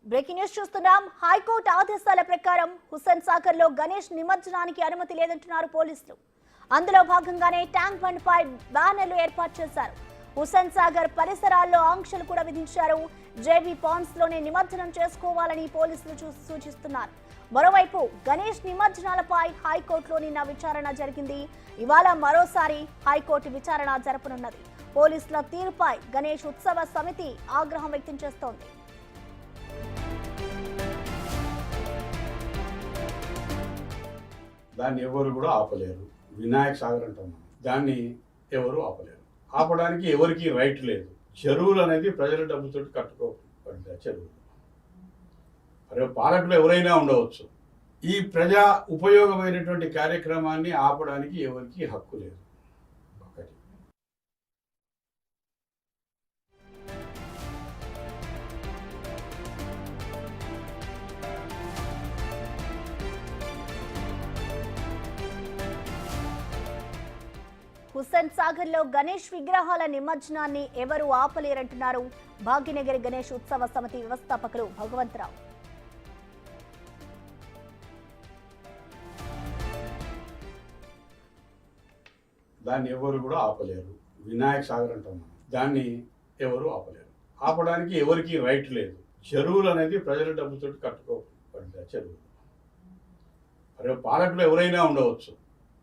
Breaking news చూస్తున్నాం. High court ఆదేశాల ప్రకారం హుస్సేన్ సాగర్ లో గణేష్ నిమజ్జనానికి అనుమతి లేదంటున్నారు పోలీసులు. అందులో భాగంగానే ట్యాంక్ బండ్ పై బ్యానర్లు ఏర్పాటు చేశారు. హుస్సేన్ సాగర్ పరిసరాల్లో ఆంక్షలు కూడా విధించారు. జేబీ పాండ్స్ లోనే నిమజ్జనం చేసుకోవాలని పోలీసులు సూచిస్తున్నారు. మరోవైపు గణేష్ నిమజ్జనాలపై హైకోర్టులో నిన్న విచారణ జరిగింది. ఇవాళ మరోసారి హైకోర్టు విచారణ జరపనున్నది. పోలీసుల తీరుపై గణేష్ ఉత్సవ సమితి ఆగ్రహం వ్యక్తం చేస్తోంది. దాన్ని ఎవరు కూడా ఆపలేరు. వినాయక సాగర్ అంటాం మనం. దాన్ని ఎవరు ఆపలేరు. ఆపడానికి ఎవరికి రైట్ లేదు. చెరువులు అనేది ప్రజల డబ్బుతో కట్టుకోబడ్డ చెరువులు. మరి పాలకులు ఎవరైనా ఉండవచ్చు. ఈ ప్రజా ఉపయోగమైనటువంటి కార్యక్రమాన్ని ఆపడానికి ఎవరికి హక్కు లేదు. ఒకటి. హుస్సేన్ సాగర్ లో గణేష్ విగ్రహాల నిమజ్జనాన్ని ఎవరు ఆపలేరంటున్నారు భాగ్యనగర్ గణేష్ ఉత్సవ సమితి వ్యవస్థాపకులు భగవంతరావు. దాన్ని ఎవరు కూడా ఆపలేరు. వినాయక సాగర్ అంటాం మనం. దాన్ని ఎవరు ఆపలేరు. ఆపడానికి ఎవరికి రైట్ లేదు. చెరువులు అనేది ప్రజల డబ్బుతో కట్టుకోబడ్డ చెరువులు. మరి పాలకులు ఎవరైనా ఉండవచ్చు.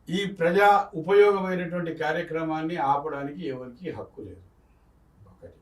ఈ ప్రజా ఉపయోగమైనటువంటి కార్యక్రమాన్ని ఆపడానికి ఎవరికి హక్కు లేదు. ఒకటి.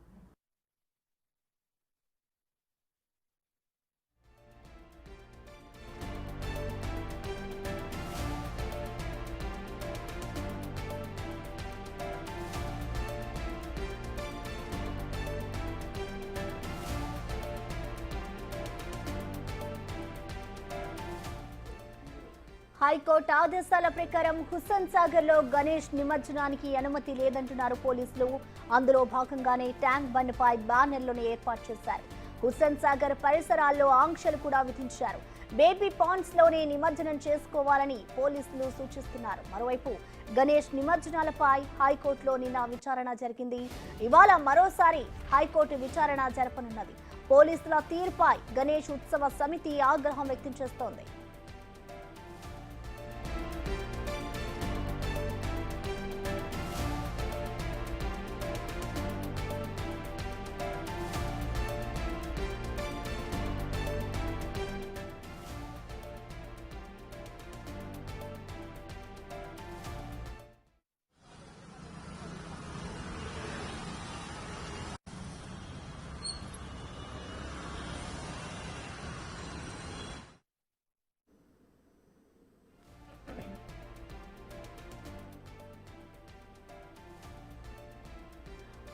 హైకోర్టు ఆదేశాల ప్రకారం హుస్సేన్ సాగర్ లో గణేష్ నిమజ్జనానికి అనుమతి లేదంటున్నారు పోలీసులు. అందులో భాగంగానే ట్యాంక్ బండ్ పై బ్యానర్లను ఏర్పాటు చేశారు. హుస్సేన్ సాగర్ పరిసరాల్లో ఆంక్షలు కూడా విధించారు. బేబీ పాండ్స్ లోనే నిమజ్జనం చేసుకోవాలని పోలీసులు సూచిస్తున్నారు. మరోవైపు గణేష్ నిమజ్జనాలపై హైకోర్టులో నిన్న విచారణ జరిగింది. ఇవాళ మరోసారి హైకోర్టు విచారణ జరపనున్నది. పోలీసుల తీర్పై గణేష్ ఉత్సవ సమితి ఆగ్రహం వ్యక్తం చేస్తోంది.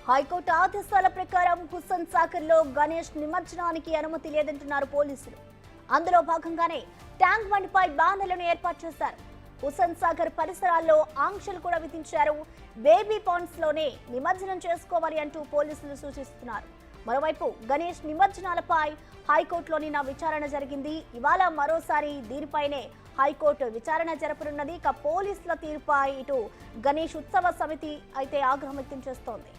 హైకోర్టు ఆదేశాల ప్రకారం హుస్సేన్ సాగర్ లో గణేష్ నిమజ్జనానికి అనుమతి లేదంటున్నారు పోలీసులు. అందులో భాగంగానే ట్యాంక్ బండ్ పై బ్యానర్లను ఏర్పాటు చేశారు. హుస్సేన్ సాగర్ పరిసరాల్లో ఆంక్షలు కూడా విధించారు. బేబీ పాండ్స్ లోనే నిమజ్జనం చేసుకోవాలి అంటూ పోలీసులు సూచిస్తున్నారు. మరోవైపు గణేష్ నిమజ్జనాలపై హైకోర్టులో నిన్న విచారణ జరిగింది. ఇవాళ మరోసారి దీనిపైనే హైకోర్టు విచారణ జరపనున్నది. ఇక పోలీసుల తీరుపై ఇటు గణేష్ ఉత్సవ సమితి అయితే ఆగ్రహం వ్యక్తం చేస్తోంది.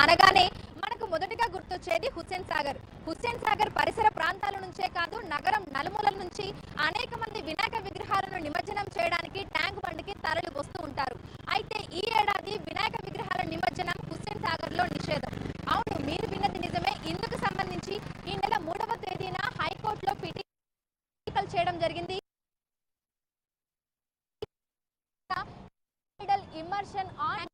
అనగానే మనకు మొదటగా గుర్తొచ్చేది హుస్సేన్ సాగర్ పరిసర ప్రాంతాల నుంచే కాదు, నగరం నలుమూలల నుంచి అనేక మంది వినాయక విగ్రహాలను నిమజ్జనం చేయడానికి ట్యాంక్ బండ్కి తరలి వస్తూ ఉంటారు. అయితే ఈ ఏడాది వినాయక విగ్రహాల నిమజ్జనం హుస్సేన్ సాగర్ లో నిషేధం. అవును, మీరు విన్నది నిజమే. ఇందుకు సంబంధించి ఈ నెల 3వ తేదీన హైకోర్టులో పిటిషన్ చేయడం జరిగింది. ఇమ్మర్షన్ ఆన్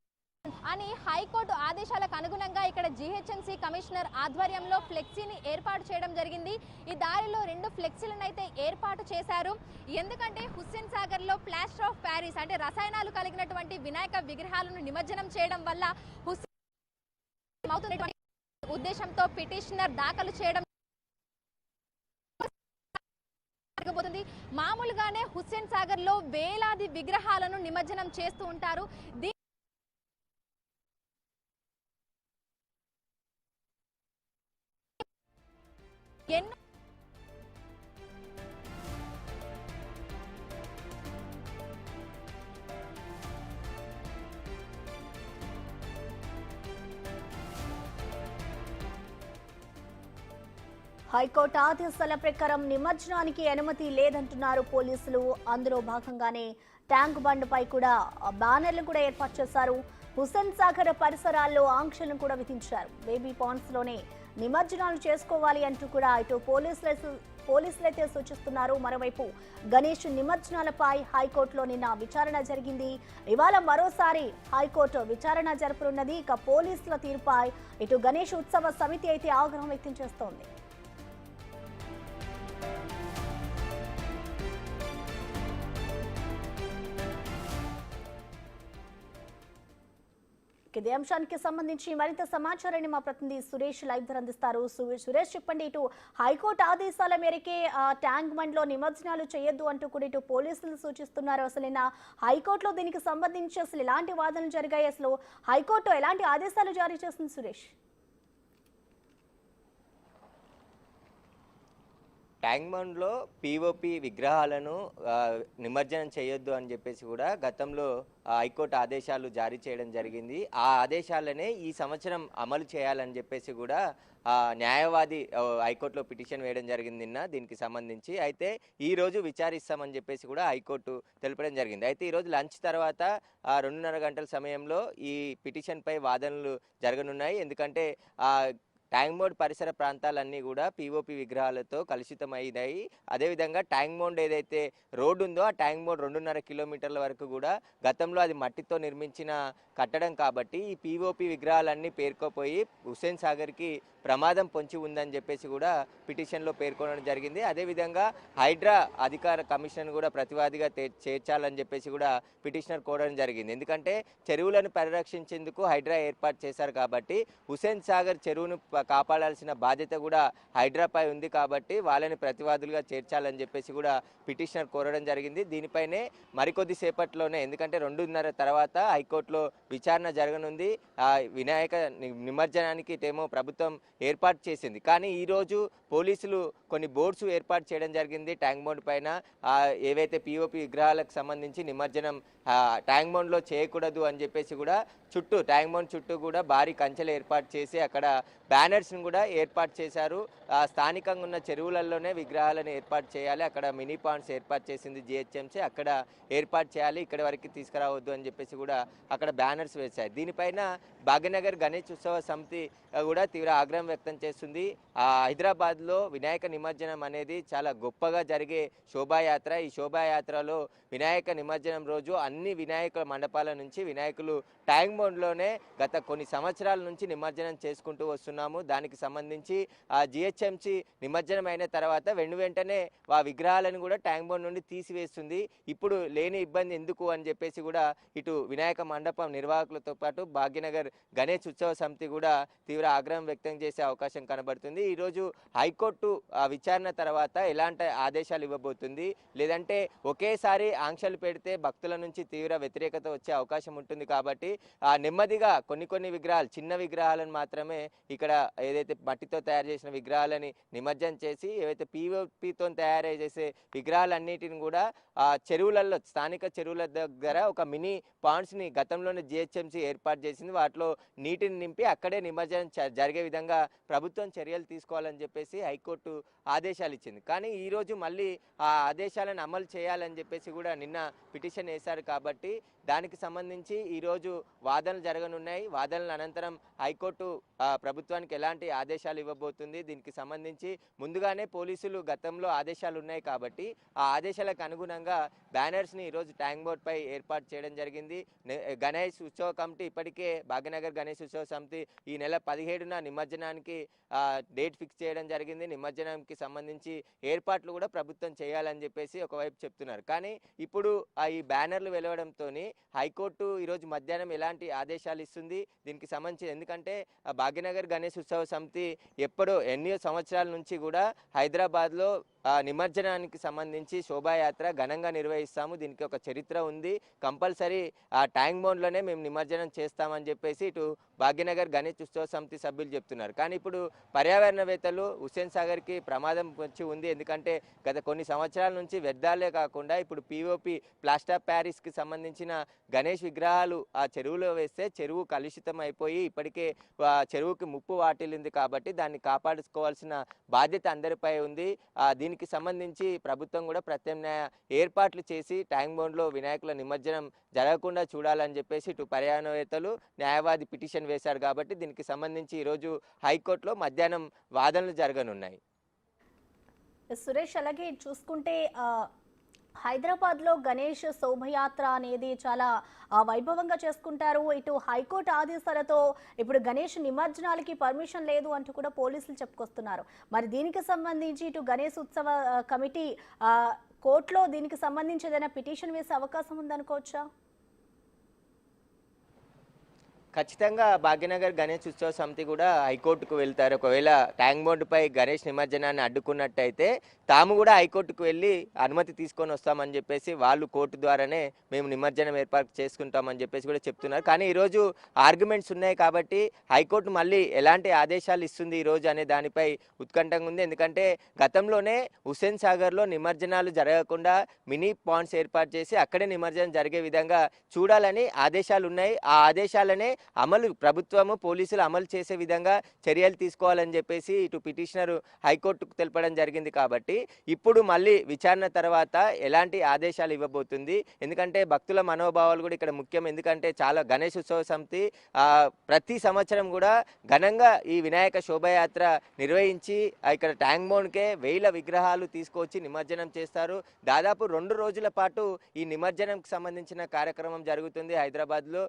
అని హైకోర్టు ఆదేశాలకు అనుగుణంగా ఇక్కడ జీహెచ్ఎంసీ కమిషనర్ ఆధ్వర్యంలో ఫ్లెక్సీని ఏర్పాటు చేయడం జరిగింది. ఈ దారిలో 2 ఫ్లెక్సీలను అయితే ఏర్పాటు చేశారు. ఎందుకంటే హుస్సేన్ సాగర్ లో ప్లాస్టర్ ఆఫ్ ప్యారిస్ అంటే రసాయనాలు కలిగినటువంటి వినాయక విగ్రహాలను నిమజ్జనం చేయడం వల్ల హుస్సేన్ అవుతున్నటువంటి ఉద్దేశంతో పిటిషనర్ దాఖలు చేయడం జరగబోతుంది. మామూలుగానే హుస్సేన్ సాగర్ లో వేలాది విగ్రహాలను నిమజ్జనం చేస్తూ ఉంటారు. ఎన్నో హైకోర్టు ఆదేశాల ప్రకారం నిమజ్జనానికి అనుమతి లేదంటున్నారు పోలీసులు. అందులో భాగంగానే ట్యాంక్ బండ్పై కూడా బ్యానర్లు కూడా ఏర్పాటు చేశారు. హుస్సేన్ సాగర్ పరిసరాల్లో ఆంక్షలను కూడా విధించారు. బేబీ పాండ్స్ లోనే నిమజ్జనాలు చేసుకోవాలి అంటూ కూడా ఇటు పోలీసులైతే సూచిస్తున్నారు. మరోవైపు గణేష్ నిమజ్జనాలపై హైకోర్టులో నిన్న విచారణ జరిగింది. ఇవాళ మరోసారి హైకోర్టు విచారణ జరపనున్నది. ఇక పోలీసుల తీరుపై ఇటు గణేష్ ఉత్సవ సమితి అయితే ఆగ్రహం వ్యక్తం చేస్తోంది. ఇదే అంశానికి సంబంధించి మరింత సమాచారాన్ని మా ప్రతినిధి సురేష్ లైవ్ ధర అందిస్తారు. సురేష్, చెప్పండి, ఇటు హైకోర్టు ఆదేశాల మేరకే ట్యాంక్ బండ్ లో నిమజ్జనాలు చేయొద్దు అంటూ కూడా ఇటు పోలీసులు సూచిస్తున్నారు. అసలు నిన్న హైకోర్టులో దీనికి సంబంధించి అసలు ఎలాంటి వాదనలు జరిగాయి, అసలు హైకోర్టు ఎలాంటి ఆదేశాలు జారీ చేస్తుంది సురేష్? ట్యాంక్ బండ్లో పీఓపీ విగ్రహాలను నిమజ్జనం చేయొద్దు అని చెప్పేసి కూడా గతంలో హైకోర్టు ఆదేశాలు జారీ చేయడం జరిగింది. ఆ ఆదేశాలనే ఈ సంవత్సరం అమలు చేయాలని చెప్పేసి కూడా న్యాయవాది హైకోర్టులో పిటిషన్ వేయడం జరిగింది నిన్న దీనికి సంబంధించి. అయితే ఈరోజు విచారిస్తామని చెప్పేసి కూడా హైకోర్టు తెలపడం జరిగింది. అయితే ఈరోజు లంచ్ తర్వాత 2:30 గంటల సమయంలో ఈ పిటిషన్పై వాదనలు జరగనున్నాయి. ఎందుకంటే ట్యాంక్ బండ్ పరిసర ప్రాంతాలన్నీ కూడా పీఓపీ విగ్రహాలతో కలుషితమైనాయి. అదేవిధంగా ట్యాంక్ బండ్ ఏదైతే రోడ్డు ఉందో ఆ ట్యాంక్ బండ్ 2.5 కిలోమీటర్ల వరకు కూడా గతంలో అది మట్టితో నిర్మించిన కట్టడం కాబట్టి ఈ పీఓపీ విగ్రహాలన్నీ పేర్కొపోయి హుస్సేన్ సాగర్కి ప్రమాదం పొంచి ఉందని చెప్పేసి కూడా పిటిషన్లో పేర్కొనడం జరిగింది. అదేవిధంగా హైడ్రా అధికార కమిషన్ కూడా ప్రతివాదిగా చేర్చాలని చెప్పేసి కూడా పిటిషనర్ కోరడం జరిగింది. ఎందుకంటే చెరువులను పరిరక్షించేందుకు హైడ్రా ఏర్పాటు చేశారు కాబట్టి హుస్సేన్ సాగర్ చెరువును కాపాడాల్సిన బాధ్యత కూడా హైడ్రాపై ఉంది కాబట్టి వాళ్ళని ప్రతివాదులుగా చేర్చాలని చెప్పేసి కూడా పిటిషనర్ కోరడం జరిగింది. దీనిపైనే మరికొద్ది సేపట్లోనే, ఎందుకంటే 2:30 తర్వాత హైకోర్టులో విచారణ జరగనుంది. వినాయక నిమజ్జనానికి ఏమో ప్రభుత్వం ఏర్పాటు చేసింది, కానీ ఈరోజు పోలీసులు కొన్ని బోర్డ్స్ ఏర్పాటు చేయడం జరిగింది ట్యాంక్ బండ్ పైన. ఏవైతే పీఓపీ విగ్రహాలకు సంబంధించి నిమజ్జనం ట్యాంక్ బండ్లో చేయకూడదు అని చెప్పేసి కూడా చుట్టూ ట్యాంక్ బండ్ చుట్టూ కూడా భారీ కంచెలు ఏర్పాటు చేసి అక్కడ బ్యానర్స్ని కూడా ఏర్పాటు చేశారు. స్థానికంగా ఉన్న చెరువులలోనే విగ్రహాలను ఏర్పాటు చేయాలి, అక్కడ మినీ పాండ్స్ ఏర్పాటు చేసింది జిహెచ్ఎంసీ, అక్కడ ఏర్పాటు చేయాలి, ఇక్కడి వరకు తీసుకురావద్దు అని చెప్పేసి కూడా అక్కడ బ్యానర్స్ వేశారు. దీనిపైన భాగ్యనగర్ గణేష్ ఉత్సవ సమితి కూడా తీవ్ర ఆగ్రహం వ్యక్తం చేస్తుంది. హైదరాబాద్లో వినాయక నిమజ్జనం అనేది చాలా గొప్పగా జరిగే శోభాయాత్ర. ఈ శోభాయాత్రలో వినాయక నిమజ్జనం రోజు అన్ని వినాయకుల మండపాల నుంచి వినాయకులు ట్యాంక్ బండ్లోనే గత కొన్ని సంవత్సరాల నుంచి నిమజ్జనం చేసుకుంటూ వస్తున్నాము. దానికి సంబంధించి జిహెచ్ఎంసీ నిమజ్జనం అయిన తర్వాత వెంటనే ఆ విగ్రహాలను కూడా ట్యాంక్ బండ్ నుండి తీసివేస్తుంది. ఇప్పుడు లేని ఇబ్బంది ఎందుకు అని చెప్పేసి కూడా ఇటు వినాయక మండపం నిర్వాహకులతో పాటు భాగ్యనగర్ గణేష్ ఉత్సవ సమితి కూడా తీవ్ర ఆగ్రహం వ్యక్తం చేసే అవకాశం కనబడుతుంది. ఈరోజు హైకోర్టు విచారణ తర్వాత ఎలాంటి ఆదేశాలు ఇవ్వబోతుంది, లేదంటే ఒకేసారి ఆంక్షలు పెడితే భక్తుల నుంచి తీవ్ర వ్యతిరేకత వచ్చే అవకాశం ఉంటుంది. కాబట్టి నెమ్మదిగా కొన్ని విగ్రహాలు, చిన్న విగ్రహాలను మాత్రమే ఇక్కడ ఏదైతే మట్టితో తయారు చేసిన విగ్రహాలని నిమజ్జనం చేసి ఏవైతే పీఓపీతో తయారు చేసే విగ్రహాలన్నిటిని కూడా చెరువులలో, స్థానిక చెరువుల దగ్గర ఒక మినీ పాండ్స్ని గతంలోనే జిహెచ్ఎంసీ ఏర్పాటు చేసింది. వాటిలో నీటిని నింపి అక్కడే నిమజ్జనం జరిగే విధంగా ప్రభుత్వం చర్యలు తీసుకోవాలని చెప్పేసి హైకోర్టు ఆదేశాలు ఇచ్చింది. కానీ ఈరోజు మళ్ళీ ఆ ఆదేశాలను అమలు చేయాలని చెప్పేసి కూడా నిన్న పిటిషన్ వేశారు. కాబట్టి దానికి సంబంధించి ఈరోజు వాదనలు జరగనున్నాయి. వాదనల అనంతరం హైకోర్టు ప్రభుత్వానికి ఎలాంటి ఆదేశాలు ఇవ్వబోతుంది, దీనికి సంబంధించి ముందుగానే పోలీసులు గతంలో ఆదేశాలు ఉన్నాయి కాబట్టి ఆ ఆదేశాలకు అనుగుణంగా బ్యానర్స్ని ఈరోజు ట్యాంక్ బోర్డ్ పై ఏర్పాటు చేయడం జరిగింది. గణేష్ ఉత్సవ కమిటీ ఇప్పటికే భాగ్యనగర్ గణేష్ ఉత్సవ సమితి ఈ నెల 17న నిమజ్జనానికి డేట్ ఫిక్స్ చేయడం జరిగింది. నిమజ్జనానికి సంబంధించి ఏర్పాట్లు కూడా ప్రభుత్వం చేయాలని చెప్పేసి ఒకవైపు చెప్తున్నారు. కానీ ఇప్పుడు ఈ బ్యానర్లు వెలవడంతో హైకోర్టు ఈరోజు మధ్యాహ్నం ఎలాంటి ఆదేశాలు ఇస్తుంది దీనికి సంబంధించి, ఎందుకంటే భాగ్యనగర్ గణేష్ ఉత్సవ సమితి ఎన్నో సంవత్సరాల నుంచి కూడా హైదరాబాద్లో నిమజ్జనానికి సంబంధించి శోభాయాత్ర ఘనంగా నిర్వహిస్తాము, దీనికి ఒక చరిత్ర ఉంది, కంపల్సరీ ఆ ట్యాంక్ బండ్లోనే మేము నిమజ్జనం చేస్తామని చెప్పేసి ఇటు భాగ్యనగర్ గణేష్ ఉత్సవ సమితి సభ్యులు చెప్తున్నారు. కానీ ఇప్పుడు పర్యావరణవేత్తలు హుస్సేన్ సాగర్కి ప్రమాదం వచ్చి ఉంది, ఎందుకంటే గత కొన్ని సంవత్సరాల నుంచి వ్యర్థాలే కాకుండా ఇప్పుడు పిఓపి ప్లాస్టర్ ఆఫ్ ప్యారిస్కి సంబంధించిన గణేష్ విగ్రహాలు ఆ చెరువులో వేస్తే చెరువు కలుషితం అయిపోయి ఇప్పటికే చెరువుకి ముప్పు వాటిల్లింది. కాబట్టి దాన్ని కాపాడుకోవాల్సిన బాధ్యత అందరిపై ఉంది. దీనికి సంబంధించి ప్రభుత్వం కూడా ప్రత్యామ్నాయ ఏర్పాట్లు చేసి ట్యాంక్ బండ్లో వినాయకుల నిమజ్జనం జరగకుండా చూడాలని చెప్పేసి ఇటు పర్యావరణవేత్తలు న్యాయవాది పిటిషన్ వేశారు. కాబట్టి దీనికి సంబంధించి ఈరోజు హైకోర్టులో మధ్యాహ్నం వాదనలు జరగనున్నాయి. సురేష్, అలాగే చూసుకుంటే హైదరాబాద్ లో గణేష్ శోభయాత్ర అనేది చాలా వైభవంగా చేసుకుంటారు. ఇటు హైకోర్టు ఆదేశాలతో ఇప్పుడు గణేష్ నిమజ్జనాలకి పర్మిషన్ లేదు అంటూ కూడా పోలీసులు చెప్పుకొస్తున్నారు. మరి దీనికి సంబంధించి ఇటు గణేష్ ఉత్సవ కమిటీ కోర్టులో దీనికి సంబంధించి ఏదైనా పిటిషన్ వేసే అవకాశం ఉందనుకోవచ్చా? ఖచ్చితంగా భాగ్యనగర్ గణేష్ ఉత్సవ సమితి కూడా హైకోర్టుకు వెళ్తారు. ఒకవేళ ట్యాంక్ బోర్డుపై గణేష్ నిమజ్జనాన్ని అడ్డుకున్నట్టయితే తాము కూడా హైకోర్టుకు వెళ్ళి అనుమతి తీసుకొని వస్తామని చెప్పేసి వాళ్ళు కోర్టు ద్వారానే మేము నిమజ్జనం ఏర్పాటు చేసుకుంటామని చెప్పేసి కూడా చెప్తున్నారు. కానీ ఈరోజు ఆర్గ్యుమెంట్స్ ఉన్నాయి కాబట్టి హైకోర్టు మళ్ళీ ఎలాంటి ఆదేశాలు ఇస్తుంది ఈరోజు అనే దానిపై ఉత్కంఠంగా ఉంది. ఎందుకంటే గతంలోనే హుస్సేన్ సాగర్లో నిమజ్జనాలు జరగకుండా మినీ పాండ్స్ ఏర్పాటు చేసి అక్కడే నిమజ్జనం జరిగే విధంగా చూడాలని ఆదేశాలు ఉన్నాయి. ఆ ఆదేశాలనే ప్రభుత్వము పోలీసులు అమలు చేసే విధంగా చర్యలు తీసుకోవాలని చెప్పేసి ఇటు పిటిషనర్ హైకోర్టుకు తెలపడం జరిగింది. కాబట్టి ఇప్పుడు మళ్ళీ విచారణ తర్వాత ఎలాంటి ఆదేశాలు ఇవ్వబోతుంది, ఎందుకంటే భక్తుల మనోభావాలు కూడా ఇక్కడ ముఖ్యం. ఎందుకంటే చాలా గణేష్ ఉత్సవ సమితి ప్రతి సంవత్సరం కూడా ఘనంగా ఈ వినాయక శోభయాత్ర నిర్వహించి ఇక్కడ ట్యాంక్ బండ్కే 1000 విగ్రహాలు తీసుకొచ్చి నిమజ్జనం చేస్తారు. దాదాపు 2 రోజుల పాటు ఈ నిమజ్జనంకి సంబంధించిన కార్యక్రమం జరుగుతుంది హైదరాబాద్లో.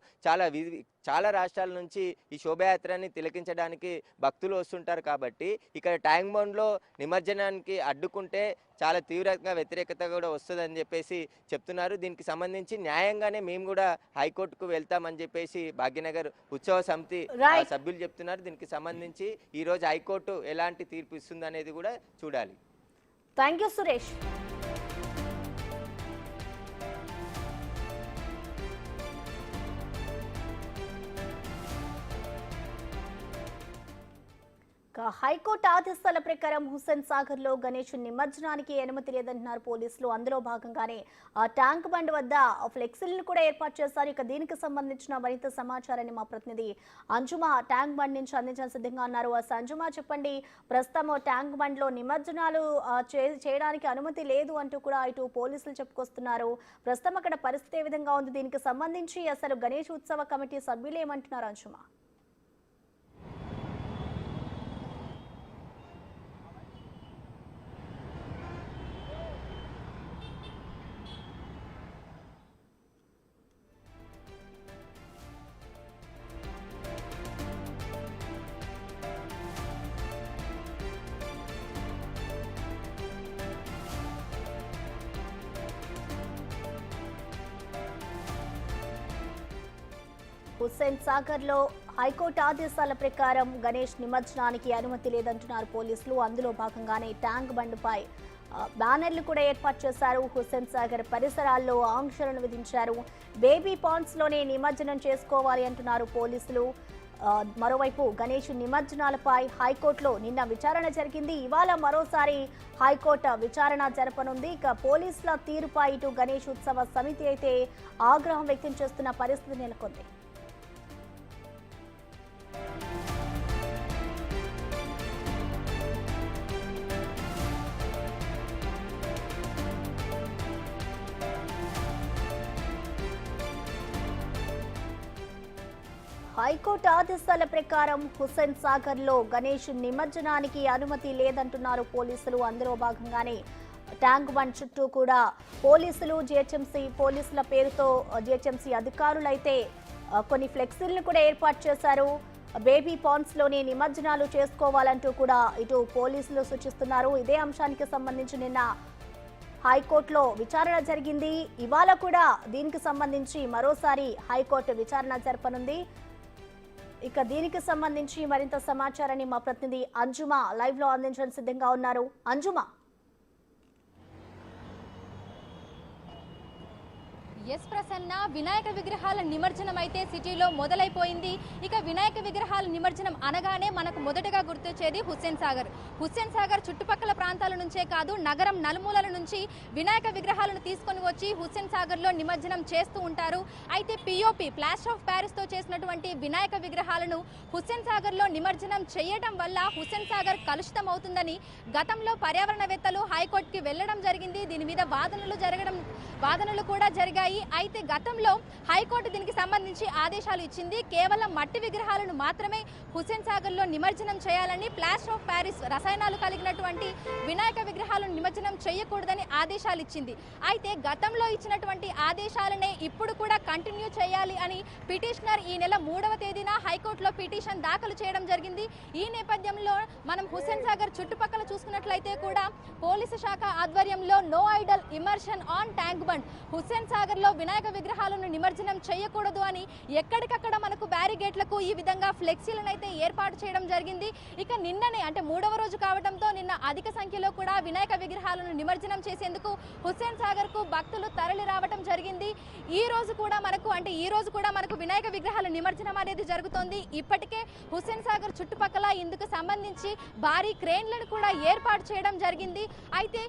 చాలా రాష్ట్రాల నుంచి ఈ శోభయాత్రని తిలకించడానికి భక్తులు వస్తుంటారు. కాబట్టి ఇక్కడ ట్యాంక్ బండ్లో నిమజ్జనానికి అడ్డుకుంటే చాలా తీవ్రంగా వ్యతిరేకత కూడా వస్తుందని చెప్పేసి చెప్తున్నారు. దీనికి సంబంధించి న్యాయంగానే మేము కూడా హైకోర్టుకు వెళ్తామని చెప్పేసి భాగ్యనగర్ ఉత్సవ సమితి సభ్యులు చెప్తున్నారు. దీనికి సంబంధించి ఈరోజు హైకోర్టు ఎలాంటి తీర్పు ఇస్తుంది అనేది కూడా చూడాలి. Thank you Suresh. హైకోర్టు ఆదేశాల ప్రకారం హుస్సేన్ సాగర్ లో గణేష్ నిమజ్జనానికి అనుమతి లేదంటున్నారు పోలీసులు. అందులో భాగంగానే ఆ ట్యాంక్ బండ్ వద్ద ఫ్లెక్సీలను కూడా ఏర్పాటు చేశారు. ఇక దీనికి సంబంధించిన మరింత సమాచారాన్ని మా ప్రతినిధి అంజుమా ట్యాంక్ బండ్ నుంచి అందించాలని సిద్ధంగా ఉన్నారు. అంజుమా, చెప్పండి, ప్రస్తుతం ట్యాంక్ బండ్ లో నిమజ్జనాలు చేయడానికి అనుమతి లేదు అంటూ కూడా ఇటు పోలీసులు చెప్పుకొస్తున్నారు. ప్రస్తుతం అక్కడ పరిస్థితి ఏ విధంగా ఉంది? దీనికి సంబంధించి అసలు గణేష్ ఉత్సవ కమిటీ సభ్యులు ఏమంటున్నారు అంజుమా? హుస్సేన్ సాగర్ లో హైకోర్టు ఆదేశాల ప్రకారం గణేష్ నిమజ్జనానికి అనుమతి లేదంటున్నారు పోలీసులు. అందులో భాగంగానే ట్యాంక్ బండ్పై బ్యానర్లు కూడా ఏర్పాటు చేశారు. హుస్సేన్ సాగర్ పరిసరాల్లో ఆంక్షలను విధించారు. బేబీ పాండ్స్ లోనే నిమజ్జనం చేసుకోవాలి అంటున్నారు పోలీసులు. మరోవైపు గణేష్ నిమజ్జనాలపై హైకోర్టులో నిన్న విచారణ జరిగింది. ఇవాళ మరోసారి హైకోర్టు విచారణ జరపనుంది. ఇక పోలీసుల తీరుపై ఇటు గణేష్ ఉత్సవ సమితి అయితే ఆగ్రహం వ్యక్తం చేస్తున్న పరిస్థితి నెలకొంది. హైకోర్టు ఆదేశాల ప్రకారం హుస్సేన్ సాగర్ లో గణేష్ నిమజ్జనానికి అనుమతి లేదంటున్నారు పోలీసులు. అందులో భాగంగానే ట్యాంక్ బండ్ చుట్టూ కూడా పోలీసులు జిహెచ్ఎంసీ పోలీసుల పేరుతో జిహెచ్ఎంసీ అధికారులైతే కొన్ని ఫ్లెక్సీలను కూడా ఏర్పాటు చేశారు. బేబీ పాండ్స్ లోని నిమజ్జనాలు చేసుకోవాలంటూ కూడా ఇటు పోలీసులు సూచిస్తున్నారు. ఇదే అంశానికి సంబంధించి నిన్న హైకోర్టులో విచారణ జరిగింది. ఇవాళ కూడా దీనికి సంబంధించి మరోసారి హైకోర్టు విచారణ జరపనుంది. ఇక దీనికి సంబంధించి మరింత సమాచారాన్ని మా ప్రతినిధి అంజుమా లైవ్ లో అందించడానికి సిద్ధంగా ఉన్నారు. అంజుమా, ఎస్ ప్రసన్న, వినాయక విగ్రహాల నిమజ్జనం అయితే సిటీలో మొదలైపోయింది. ఇక వినాయక విగ్రహాల నిమజ్జనం అనగానే మనకు మొదటగా గుర్తొచ్చేది హుస్సేన్ సాగర్. హుస్సేన్ సాగర్ చుట్టుపక్కల ప్రాంతాల నుంచే కాదు, నగరం నలుమూలల నుంచి వినాయక విగ్రహాలను తీసుకొని వచ్చి హుస్సేన్ సాగర్లో నిమజ్జనం చేస్తూ ఉంటారు. అయితే పిఓపి ప్లాస్టర్ ఆఫ్ ప్యారిస్తో చేసినటువంటి వినాయక విగ్రహాలను హుస్సేన్ సాగర్లో నిమజ్జనం చేయడం వల్ల హుస్సేన్ సాగర్ కలుషితం అవుతుందని గతంలో పర్యావరణవేత్తలు హైకోర్టుకి వెళ్లడం జరిగింది. దీని మీద వాదనలు కూడా జరిగాయి. అయితే గతంలో హైకోర్టు దీనికి సంబంధించి ఆదేశాలు ఇచ్చింది. కేవలం మట్టి విగ్రహాలను మాత్రమే హుస్సేన్ సాగర్లో నిమజ్జనం చేయాలని, ప్లాస్టర్ ఆఫ్ ప్యారిస్ రసాయనాలు కలిగినటువంటి వినాయక విగ్రహాలను నిమజ్జనం చేయకూడదని ఆదేశాలు ఇచ్చింది. అయితే గతంలో ఇచ్చినటువంటి ఆదేశాలనే ఇప్పుడు కూడా కంటిన్యూ చేయాలి అని పిటిషనర్ ఈ నెల 3వ తేదీన హైకోర్టులో పిటిషన్ దాఖలు చేయడం జరిగింది. ఈ నేపథ్యంలో మనం హుస్సేన్ సాగర్ చుట్టుపక్కల చూసుకున్నట్లయితే కూడా పోలీసు శాఖ ఆధ్వర్యంలో no idol immersion on Tank Bund, Hussain Sagar లో వినాయక విగ్రహాలను నిమజ్జనం చేయకూడదు అని ఎక్కడికక్కడ మనకు బ్యారిగేట్లకు ఈ విధంగా ఫ్లెక్సీలను అయితే ఏర్పాటు చేయడం జరిగింది. ఇక నిన్ననే అంటే 3వ రోజు కావడంతో నిన్న అధిక సంఖ్యలో కూడా వినాయక విగ్రహాలను నిమజ్జనం చేసేందుకు హుస్సేన్ సాగర్ కు భక్తులు తరలి రావడం జరిగింది. ఈ రోజు కూడా మనకు వినాయక విగ్రహాల నిమజ్జనం అనేది జరుగుతోంది. ఇప్పటికే హుస్సేన్ సాగర్ చుట్టుపక్కల ఇందుకు సంబంధించి భారీ క్రేన్లను కూడా ఏర్పాటు చేయడం జరిగింది. అయితే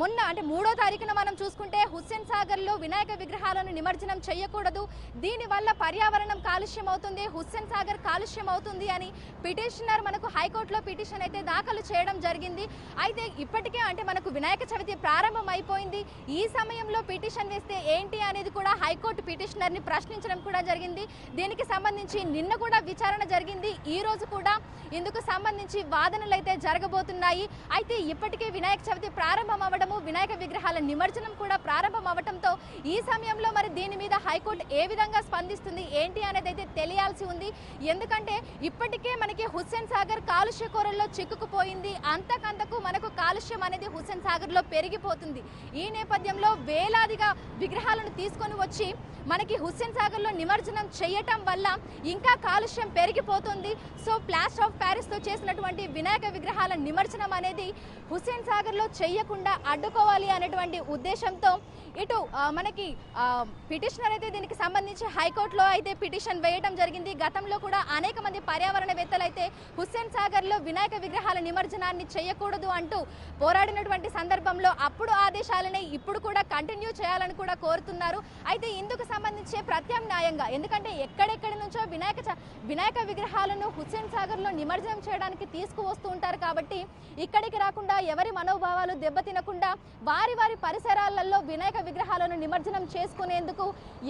మొన్న అంటే 3వ తారీఖున మనం చూసుకుంటే హుస్సేన్ సాగర్ లో వినాయక విగ్రహాలను నిమజ్జనం చేయకూడదు, దీనివల్ల పర్యావరణం కాలుష్యం అవుతుంది, హుస్సేన్ సాగర్ కాలుష్యం అవుతుంది అని పిటిషనర్ మనకు హైకోర్టులో పిటిషన్ అయితే దాఖలు చేయడం జరిగింది. అయితే ఇప్పటికే అంటే మనకు వినాయక చవితి ప్రారంభం అయిపోయింది. ఈ సమయంలో పిటిషన్ వేస్తే ఏంటి అనేది కూడా హైకోర్టు పిటిషనర్ ని ప్రశ్నించడం కూడా జరిగింది. దీనికి సంబంధించి నిన్న కూడా విచారణ జరిగింది. ఈ రోజు కూడా ఇందుకు సంబంధించి వాదనలు అయితే జరగబోతున్నాయి. అయితే ఇప్పటికే వినాయక చవితి ప్రారంభం అవ్వడము, వినాయక విగ్రహాల నిమజ్జనం కూడా ప్రారంభం అవ్వడంతో ఈ సమయంలో మరి దీని మీద హైకోర్టు ఏ విధంగా స్పందిస్తుంది ఏంటి అనేది అయితే తెలియాల్సి ఉంది. ఎందుకంటే ఇప్పటికే మనకి హుస్సేన్ సాగర్ కాలుష్య కోరల్లో చిక్కుకుపోయింది. అంతకంతకు మనకు కాలుష్యం అనేది హుస్సేన్ సాగర్ లో పెరిగిపోతుంది. ఈ నేపథ్యంలో వేలాదిగా విగ్రహాలను తీసుకొని వచ్చి మనకి హుస్సేన్ సాగర్ లో నిమజ్జనం చేయటం వల్ల ఇంకా కాలుష్యం పెరిగిపోతుంది. సో ప్లాస్టర్ ఆఫ్ ప్యారిస్ తో చేసినటువంటి వినాయక విగ్రహాల నిమజ్జనం అనేది హుస్సేన్ సాగర్ లో చేయకుండా అడ్డుకోవాలి అనేటువంటి ఉద్దేశంతో ఇటు మనకి పిటిషనర్ అయితే దీనికి సంబంధించి హైకోర్టులో అయితే పిటిషన్ వేయడం జరిగింది. గతంలో కూడా అనేక మంది పర్యావరణవేత్తలు అయితే హుస్సేన్ సాగర్ లో వినాయక విగ్రహాల నిమజ్జనాన్ని చేయకూడదు అంటూ పోరాడినటువంటి సందర్భంలో అప్పుడు ఆదేశాలనే ఇప్పుడు కూడా కంటిన్యూ చేయాలని కూడా కోరుతున్నారు. అయితే ఇందుకు సంబంధించి ప్రత్యామ్నాయంగా, ఎందుకంటే ఎక్కడెక్కడి నుంచో వినాయక విగ్రహాలను హుస్సేన్ సాగర్ లో నిమజ్జనం చేయడానికి తీసుకువస్తూ ఉంటారు కాబట్టి ఇక్కడికి రాకుండా ఎవరి మనోభావాలు దెబ్బతినకుండా వారి పరిసరాలలో వినాయక విగ్రహాలను నిమజ్జనం చేసుకునేందుకు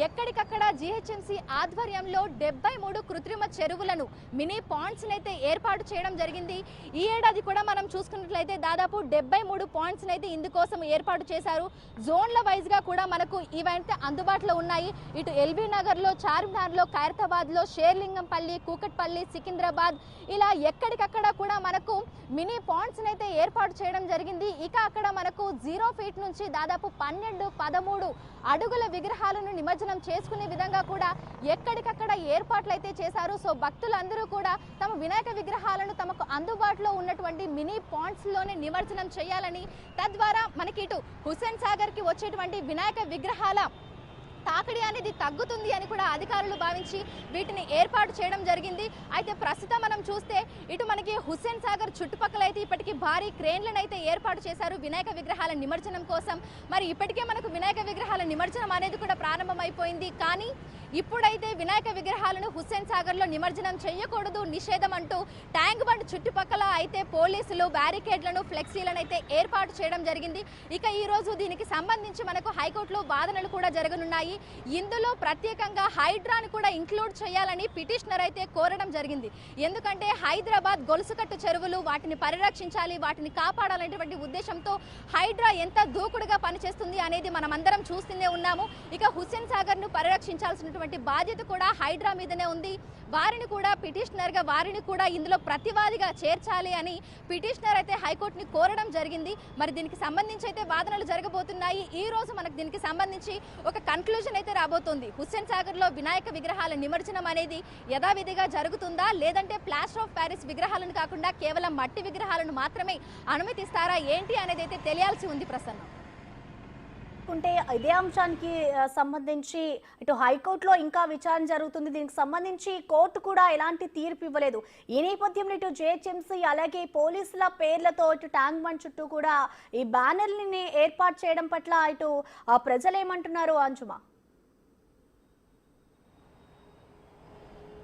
ఎక్కడికక్కడ జీహెచ్ఎంసీ ఆధ్వర్యంలో 73 కృత్రిమ చెరువులను, మినీ పాండ్స్ అయితే ఏర్పాటు చేయడం జరిగింది. ఈ ఏడాది కూడా మనం చూసుకున్నట్లయితే దాదాపు 73 పాయింట్స్ అయితే ఇందుకోసం ఏర్పాటు చేశారు. జోన్ల వైజ్ గా కూడా మనకు ఇవైతే అందుబాటులో ఉన్నాయి. ఇటు ఎల్బీ నగర్ లో, చార్మినార్ లో, ఖైరతాబాద్ లో, షేర్లింగంపల్లి, కూకట్పల్లి, సికింద్రాబాద్ ఇలా ఎక్కడికక్కడ కూడా మనకు మినీ పాండ్స్ అయితే ఏర్పాటు చేయడం జరిగింది. ఇక అక్కడ మనకు 0 ఫీట్ నుంచి దాదాపు 12-13 అడుగుల విగ్రహాలను నిమజ్జనం చేసుకునే విధంగా కూడా ఎక్కడికక్కడ ఏర్పాట్లు అయితే చేశారు. సో భక్తులందరూ కూడా తమ వినాయక విగ్రహాలను తమకు అందుబాటులో ఉన్నటువంటి మినీ పాండ్స్ లోనే నిమజ్జనం చేయాలని, తద్వారా మనకి ఇటు హుస్సేన్ సాగర్ కి వచ్చేటువంటి వినాయక విగ్రహాల తాకిడి అనేది తగ్గుతుంది అని కూడా అధికారులు భావించి వీటిని ఏర్పాటు చేయడం జరిగింది. అయితే ప్రస్తుతం మనం చూస్తే ఇటు మనకి హుస్సేన్ సాగర్ చుట్టుపక్కల అయితే ఇప్పటికీ భారీ క్రేన్లను అయితే ఏర్పాటు చేశారు వినాయక విగ్రహాల నిమజ్జనం కోసం. మరి ఇప్పటికే మనకు వినాయక విగ్రహాల నిమజ్జనం అనేది కూడా ప్రారంభమైపోయింది. కానీ ఇప్పుడైతే వినాయక విగ్రహాలను హుస్సేన్ సాగర్ లో నిమజ్జనం చేయకూడదు, నిషేధం అంటూ ట్యాంక్ బండ్ చుట్టుపక్కల అయితే పోలీసులు బ్యారికేడ్లను, ఫ్లెక్సీలను అయితే ఏర్పాటు చేయడం జరిగింది. ఇక ఈ రోజు దీనికి సంబంధించి మనకు హైకోర్టులో వాదనలు కూడా జరగనున్నాయి. ఇందులో ప్రత్యేకంగా హైడ్రాను కూడా ఇంక్లూడ్ చేయాలని పిటిషనర్ అయితే కోరడం జరిగింది. ఎందుకంటే హైదరాబాద్ గొలుసుకట్టు చెరువులు, వాటిని పరిరక్షించాలి, వాటిని కాపాడాలనేటువంటి ఉద్దేశంతో హైడ్రా ఎంత దూకుడుగా పనిచేస్తుంది అనేది మనమందరం చూస్తూనే ఉన్నాము. ఇక హుస్సేన్ సాగర్ ను పరిరక్షించాల్సినటువంటి బాధ్యత కూడా హైడ్రా మీదనే ఉంది. వారిని కూడా పిటిషనర్ గా వారిని కూడా ఇందులో ప్రతివాదిగా చేర్చాలి అని పిటిషనర్ అయితే హైకోర్టుని కోరడం జరిగింది. మరి దీనికి సంబంధించి అయితే వాదనలు జరగబోతున్నాయి. ఈ రోజు మనకు దీనికి సంబంధించి ఒక కన్క్లూజన్ అయితే రాబోతోంది. హుస్సేన్ సాగర్ లో వినాయక విగ్రహాల నిమజ్జనం అనేది యథావిధిగా జరుగుతుందా, లేదంటే ప్లాస్టర్ ఆఫ్ ప్యారిస్ విగ్రహాలను కాకుండా కేవలం మట్టి విగ్రహాలను మాత్రమే అనుమతిస్తారా ఏంటి అనేది అయితే తెలియాల్సి ఉంది. ప్రసన్న. చూసుకుంటే ఇదే అంశానికి సంబంధించి ఇటు హైకోర్టులో ఇంకా విచారణ జరుగుతుంది. దీనికి సంబంధించి కోర్టు కూడా ఎలాంటి తీర్పు ఇవ్వలేదు. ఈ నేపథ్యంలో ఇటు జిహెచ్ఎంసీ అలాగే పోలీసుల పేర్లతో ఇటు ట్యాంక్ బండ్ చుట్టూ కూడా ఈ బ్యానర్లని ఏర్పాటు చేయడం పట్ల ఇటు ప్రజలు ఏమంటున్నారు అంజుమా?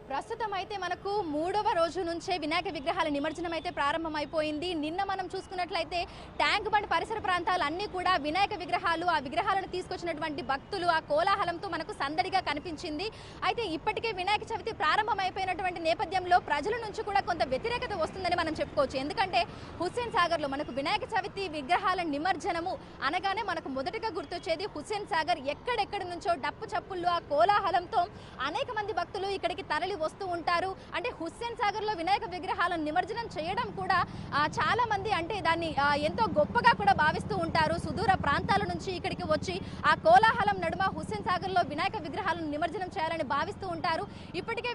ప్రస్తుతం అయితే మనకు 3వ రోజు నుంచే వినాయక విగ్రహాల నిమజ్జనం అయితే ప్రారంభమైపోయింది. నిన్న మనం చూసుకున్నట్లయితే ట్యాంక్ బండ్ పరిసర ప్రాంతాలన్నీ కూడా వినాయక విగ్రహాలు, ఆ విగ్రహాలను తీసుకొచ్చినటువంటి భక్తులు, ఆ కోలాహలంతో మనకు సందడిగా కనిపించింది. అయితే ఇప్పటికే వినాయక చవితి ప్రారంభమైపోయినటువంటి నేపథ్యంలో ప్రజల నుంచి కూడా కొంత వ్యతిరేకత వస్తుందని మనం చెప్పుకోవచ్చు. ఎందుకంటే హుస్సేన్ సాగర్లో మనకు వినాయక చవితి విగ్రహాల నిమజ్జనము అనగానే మనకు మొదటగా గుర్తొచ్చేది హుస్సేన్ సాగర్. ఎక్కడెక్కడి నుంచో డప్పు చప్పుళ్ళు, ఆ కోలాహలంతో అనేక మంది భక్తులు ఇక్కడికి తరలి వస్తూ ఉంటారు. అంటే హుస్సేన్ సాగర్ లో వినాయక విగ్రహాలను నిమజ్జనం చేయడం కూడా చాలా మంది అంటే దాన్ని ఎంతో గొప్పగా కూడా భావిస్తూ ఉంటారు. సుదూర ప్రాంతాల నుంచి ఇక్కడికి వచ్చి ఆ కోలాహలం నడుమ హుస్సేన్ సాగర్ లో వినాయక విగ్రహాలను నిమజ్జనం చేయాలని భావిస్తూ ఉంటారు. ఇప్పటికే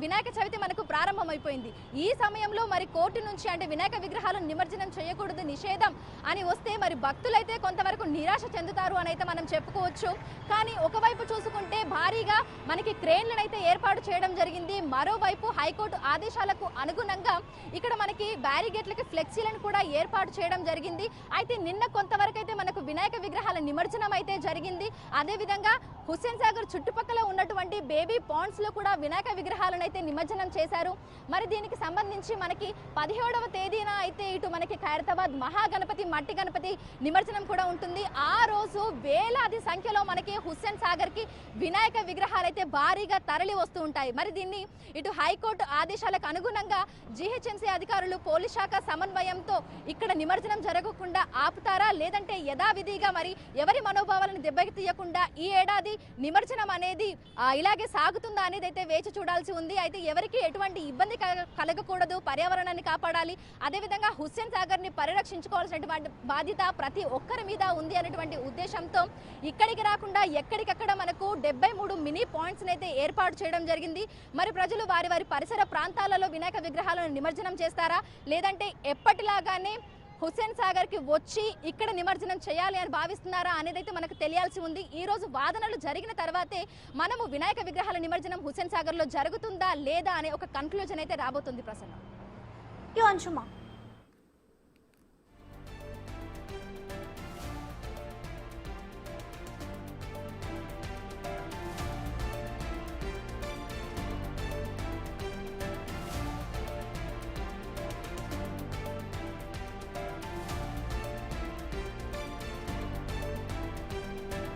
వినాయక చవితి మనకు ప్రారంభమైపోయింది. ఈ సమయంలో మరి కోర్టు నుంచి అంటే వినాయక విగ్రహాలను నిమజ్జనం చేయకూడదు, నిషేధం అని వస్తే మరి భక్తులైతే కొంతవరకు నిరాశ చెందుతారు అని అయితే మనం చెప్పుకోవచ్చు. కానీ ఒకవైపు చూసుకుంటే భారీగా మనకి క్రేన్లను అయితే ఏర్పాటు చేయడం జరిగింది. మరోవైపు హైకోర్టు ఆదేశాలకు అనుగుణంగా ఇక్కడ మనకి బ్యారిగేట్లకి ఫ్లెక్సీలను కూడా ఏర్పాటు చేయడం జరిగింది. అయితే నిన్న కొంతవరకు అయితే మనకు వినాయక విగ్రహాల నిమజ్జనం అయితే జరిగింది. అదేవిధంగా హుస్సేన్ సాగర్ చుట్టుపక్కల ఉన్నటువంటి బేబీ పాండ్స్ లో కూడా వినాయక విగ్రహాలను అయితే నిమజ్జనం చేశారు. మరి దీనికి సంబంధించి మనకి 17వ తేదీన అయితే ఇటు మనకి ఖైరతాబాద్ మహాగణపతి, మట్టి గణపతి నిమజ్జనం కూడా ఉంటుంది. ఆ రోజు వేలాది సంఖ్యలో మనకి హుస్సేన్ సాగర్ కి వినాయక విగ్రహాలు అయితే భారీగా తరలి వస్తూ ఉంటాయి. మరి దీన్ని ఇటు హైకోర్టు ఆదేశాలకు అనుగుణంగా జిహెచ్ఎంసీ అధికారులు పోలీస్ శాఖ సమన్వయంతో ఇక్కడ నిమజ్జనం జరగకుండా ఆపుతారా, లేదంటే యథావిధిగా మరి ఎవరి మనోభావాలను దెబ్బతీయకుండా ఈ ఏడాది నిమజ్జనం అనేది ఇలాగే సాగుతుందా అనేది అయితే వేచి చూడాల్సి ఉంది. అయితే ఎవరికి ఎటువంటి ఇబ్బంది కలగకూడదు, పర్యావరణాన్ని కాపాడాలి, అదేవిధంగా హుస్సేన్ సాగర్ ని పరిరక్షించుకోవాల్సినటువంటి బాధ్యత ప్రతి ఒక్కరి మీద ఉంది అనేటువంటి ఉద్దేశంతో ఇక్కడికి రాకుండా ఎక్కడికక్కడ మనకు 73 మినీ పాయింట్స్ అయితే ఏర్పాటు చేయడం జరిగింది. మరి ప్రజలు వారి వారి పరిసర ప్రాంతాలలో వినాయక విగ్రహాలను నిమజ్జనం చేస్తారా, లేదంటే ఎప్పటిలాగానే హుస్సేన్ సాగర్ కి వచ్చి ఇక్కడ నిమజ్జనం చేయాలి అని భావిస్తున్నారా అనేది అయితే మనకు తెలియాల్సి ఉంది. ఈ రోజు వాదనలు జరిగిన తర్వాతే మనము వినాయక విగ్రహాల నిమజ్జనం హుస్సేన్ సాగర్ లో జరుగుతుందా లేదా అనే ఒక కన్క్లూజన్ అయితే రాబోతుంది. ప్రసన్న అంశుమా.